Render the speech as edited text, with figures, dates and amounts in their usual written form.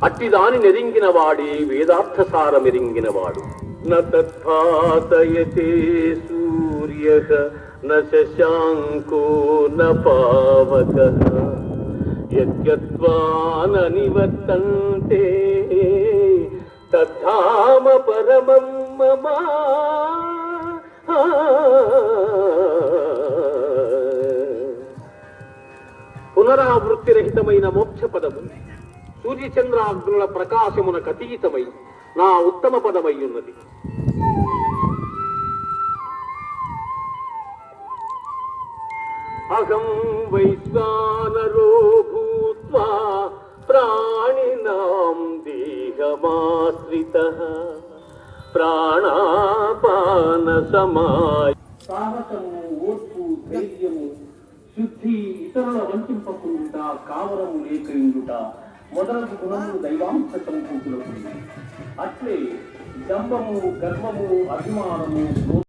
అట్టిదాని నెరింగిన వాడే వేదార్థసారమెరింగినవాడు. నత్పాతయతే సూర్య న శశాంకో న పావక యద్గత్వా న నివర్తంతే తద్ధామ పరమం మమ. పునరావృత్తిరహితమైన మోక్ష పదము సూర్యచంద్రాగ్నుల ప్రకాశమునకు అతీతమై నా ఉత్తమ పదమై ఉన్నది. అహం వైశ్వానరో భూత్వా ప్రాణినాం దేహమాశ్రితః ప్రాణాపాన సమాయ. సాహసము, ఓర్పు, ధైర్యము, శుద్ధి, ఇతరుల వంచింపకుండుట, కావరము లేకయుండుట మొదలగు గుణములు దైవాంశ సంపూతులకు. అట్లే దంభము, గర్వము, అభిమానము